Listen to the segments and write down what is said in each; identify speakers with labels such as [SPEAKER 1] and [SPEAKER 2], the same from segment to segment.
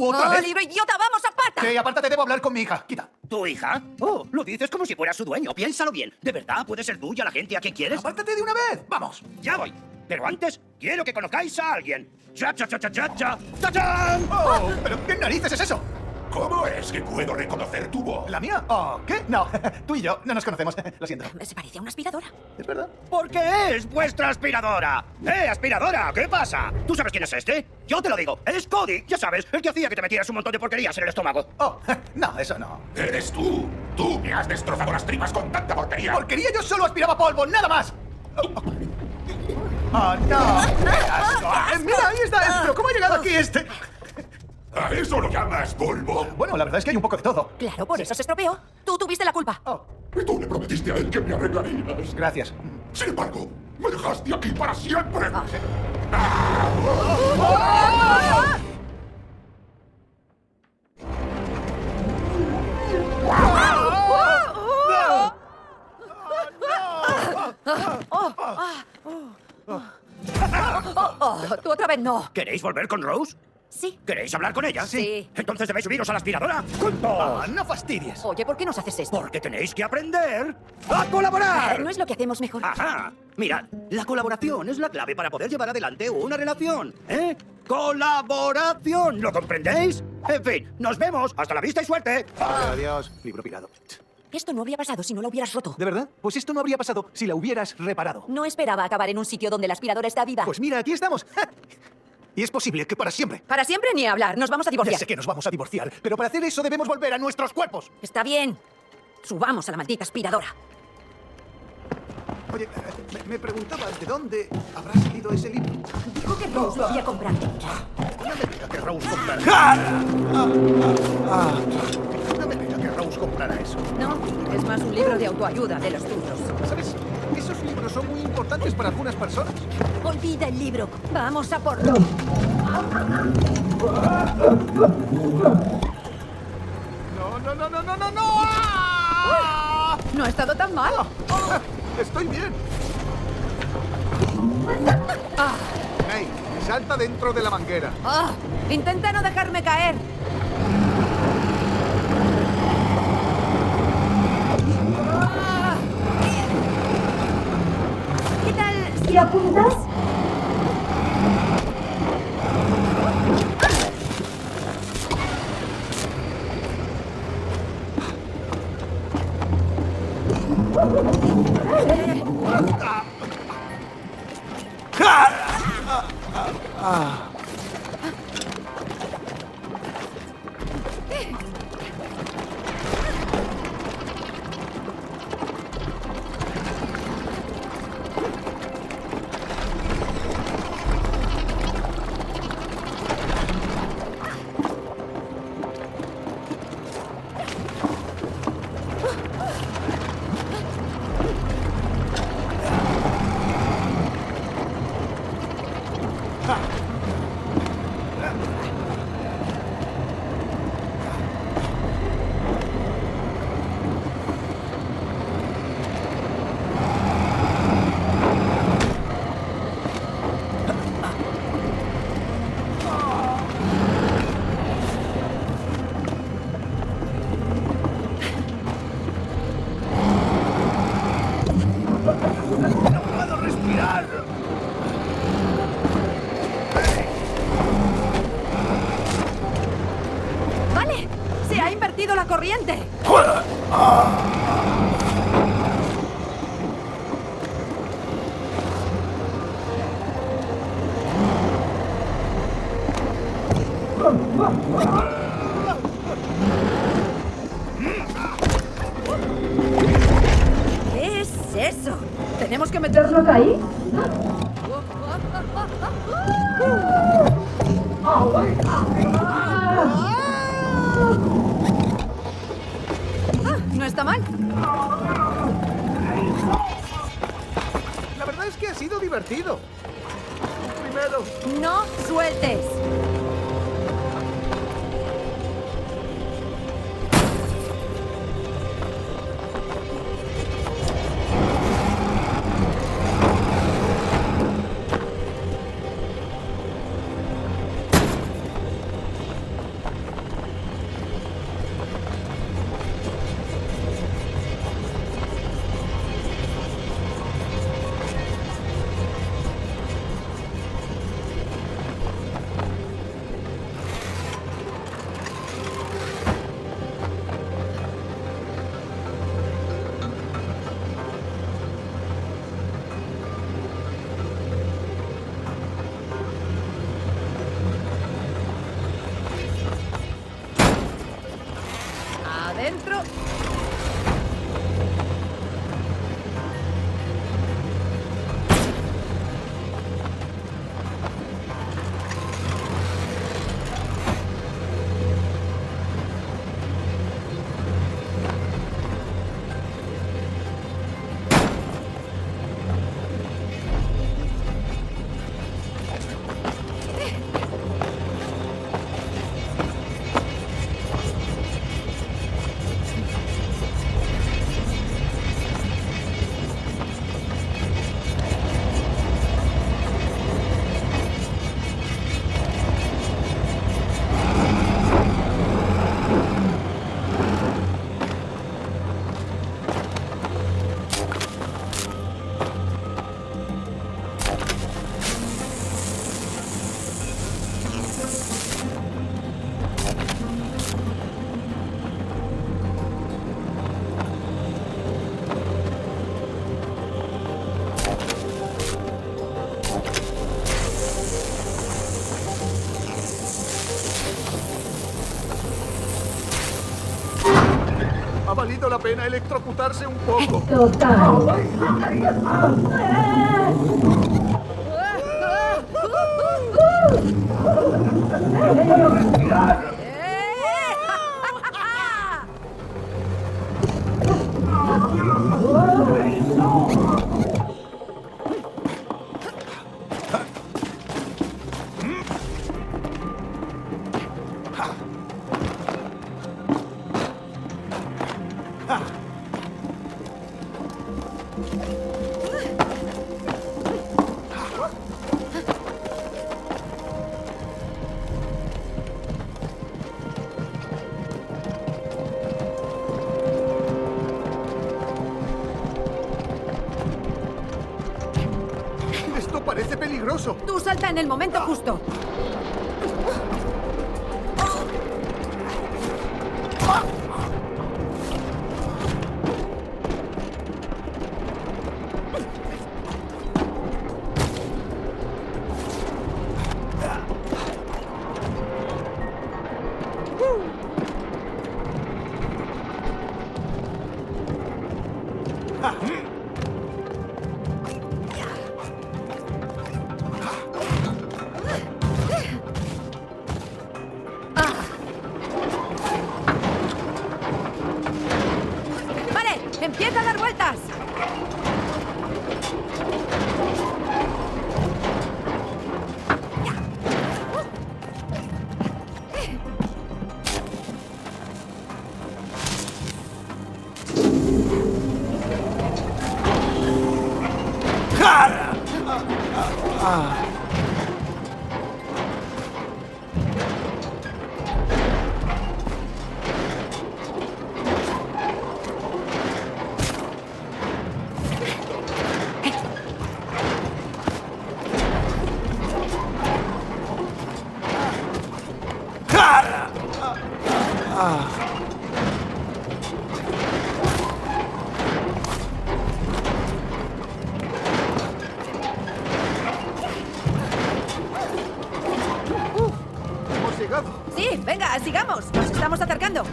[SPEAKER 1] tú otra vez?
[SPEAKER 2] ¡Libro idiota! ¡Vamos a pata!
[SPEAKER 1] Sí, apártate, debo hablar con mi hija. Quita.
[SPEAKER 3] ¿Tu hija? Oh, lo dices como si fuera su dueño. Piénsalo bien. ¿De verdad puede ser tuya la gente a quien quieres?
[SPEAKER 1] Apártate de una vez. Vamos.
[SPEAKER 3] Ya voy. Pero antes, quiero que conozcáis a alguien. ¡Cha, cha, cha, cha, cha, cha! ¡Tachán!
[SPEAKER 1] Oh, ¿pero qué narices es eso?
[SPEAKER 4] ¿Cómo es que puedo reconocer tu voz?
[SPEAKER 1] ¿La mía? Oh, ¿qué? No, tú y yo no nos conocemos. Lo siento.
[SPEAKER 2] Se parece a una aspiradora.
[SPEAKER 1] ¿Es verdad?
[SPEAKER 3] Porque es vuestra aspiradora. aspiradora! ¿Qué pasa? ¿Tú sabes quién es este? Yo te lo digo. Es Cody. Ya sabes, el que hacía que te metieras un montón de porquerías en el estómago.
[SPEAKER 1] Oh, no, eso no.
[SPEAKER 4] ¡Eres tú! ¡Tú me has destrozado las tripas con tanta porquería!
[SPEAKER 1] Porquería, yo solo aspiraba polvo, nada más. ¡Oh, no! ¡Qué asco! Mira, ahí está. ¿Pero cómo ha llegado aquí este?
[SPEAKER 4] ¿A eso lo llamas polvo?
[SPEAKER 1] Bueno, la verdad es que hay un poco de todo.
[SPEAKER 2] Claro, por eso se estropeó. Tú tuviste la culpa.
[SPEAKER 1] Oh,
[SPEAKER 4] Y tú le prometiste a él que me arreglarías.
[SPEAKER 1] gracias.
[SPEAKER 4] Sin embargo, me dejaste aquí para siempre.
[SPEAKER 2] Tú otra vez no.
[SPEAKER 3] ¿Queréis volver con Rose?
[SPEAKER 2] Sí.
[SPEAKER 3] ¿Queréis hablar con ella?
[SPEAKER 2] Sí.
[SPEAKER 3] Entonces debéis subiros a la aspiradora. ¡Juntos!
[SPEAKER 1] Ah, no fastidies.
[SPEAKER 2] Oye, ¿por qué nos haces esto?
[SPEAKER 3] Porque tenéis que aprender a colaborar.
[SPEAKER 2] No es lo que hacemos mejor.
[SPEAKER 3] Ajá. Mirad, la colaboración es la clave para poder llevar adelante una relación. ¿Eh? ¡Colaboración! ¿Lo comprendéis? En fin, nos vemos. Hasta la vista y suerte.
[SPEAKER 1] Adiós, libro pirado.
[SPEAKER 2] Esto no habría pasado si no lo hubieras roto.
[SPEAKER 1] ¿De verdad? Pues esto no habría pasado si la hubieras reparado.
[SPEAKER 2] No esperaba acabar en un sitio donde la aspiradora está viva.
[SPEAKER 1] Pues mira, aquí estamos. Y es posible que para siempre.
[SPEAKER 2] Para siempre ni hablar. Nos vamos a
[SPEAKER 1] Ya
[SPEAKER 2] divorciar.
[SPEAKER 1] sé que nos vamos a divorciar, pero para hacer eso debemos volver a nuestros cuerpos.
[SPEAKER 2] Está bien. Subamos a la maldita aspiradora.
[SPEAKER 1] Oye, me preguntaba de dónde habrá salido ese libro.
[SPEAKER 2] Dijo que Rose lo había comprado.
[SPEAKER 1] No me diga que Rose comprara. No me diga que Rose comprara eso.
[SPEAKER 2] No, es más un libro de autoayuda de los tuyos.
[SPEAKER 1] ¿Sabes? Esos libros son muy importantes para algunas personas.
[SPEAKER 2] Olvida el libro. Vamos a porlo.
[SPEAKER 1] No. ¡Ah!
[SPEAKER 2] No ha estado tan mal.
[SPEAKER 1] Estoy bien. Hey, salta dentro de la manguera.
[SPEAKER 2] Ah, intenta no dejarme caer. Ah. ¿Qué tal si apuntas?
[SPEAKER 1] No puedo respirar.
[SPEAKER 2] Vale, se ha invertido la corriente. ¿Qué es eso? ¿Tenemos que meternos ahí? No está mal.
[SPEAKER 1] La verdad es que ha sido divertido. Primero.
[SPEAKER 2] No sueltes. dentro.
[SPEAKER 1] Ha valido la pena electrocutarse un poco. Esto parece peligroso.
[SPEAKER 2] Tú salta en el momento justo. Vale, empieza a dar vueltas.
[SPEAKER 1] Hemos llegado.
[SPEAKER 2] Sí, venga, sigamos. Nos estamos acercando.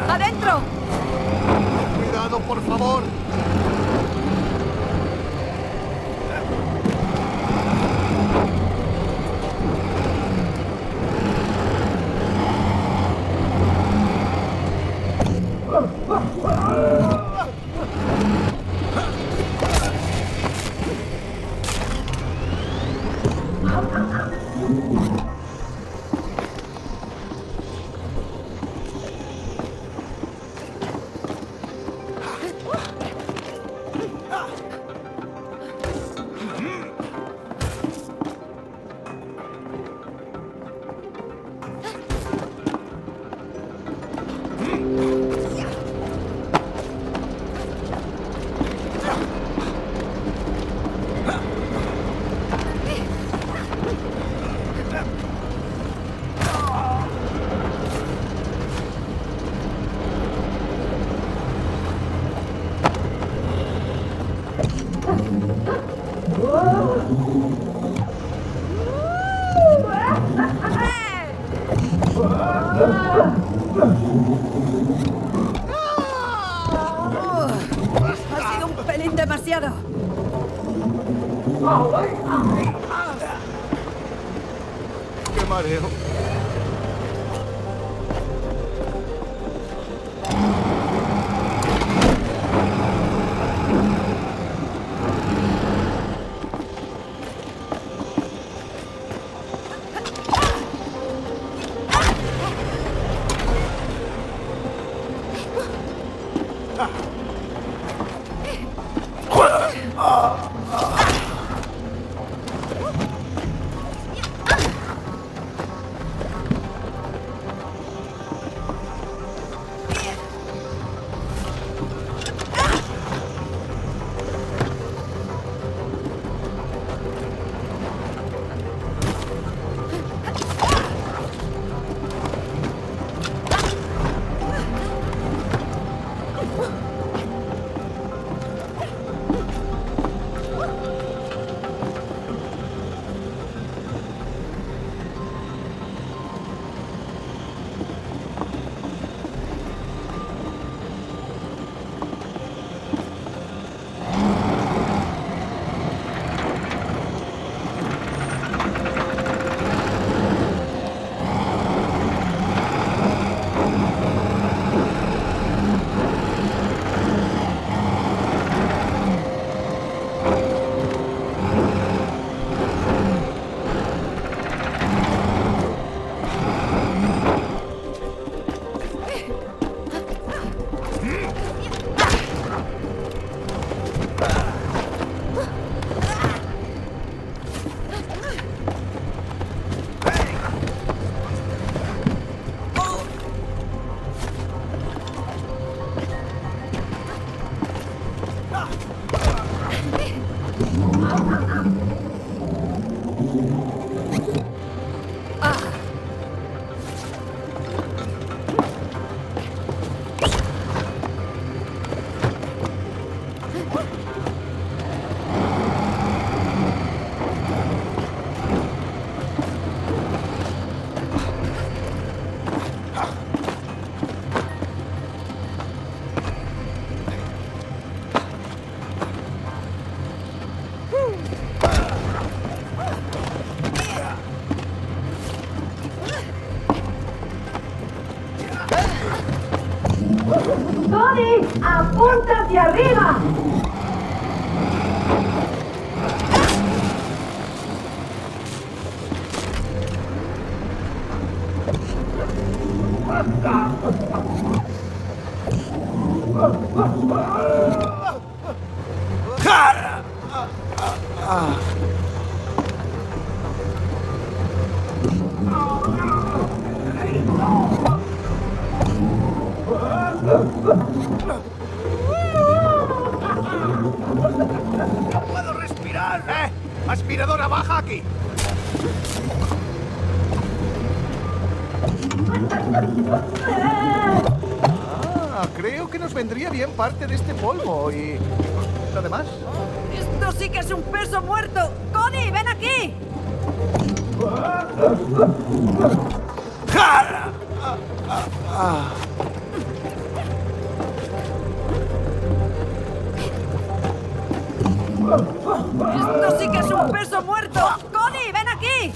[SPEAKER 2] ¡Adentro!
[SPEAKER 1] Cuidado, por favor.
[SPEAKER 2] Ha sido un pelín demasiado.
[SPEAKER 1] ¡Qué mareo!
[SPEAKER 5] ¡Tony! ¡Apunta hacia arriba!
[SPEAKER 1] ¡No puedo respirar! ¡Aspiradora, baja aquí! Creo que nos vendría bien parte de este polvo y... además.
[SPEAKER 2] ¡Esto sí que es un peso muerto! ¡Connie, ven aquí! ¡Esto sí que es un peso muerto! ¡Connie, ven aquí!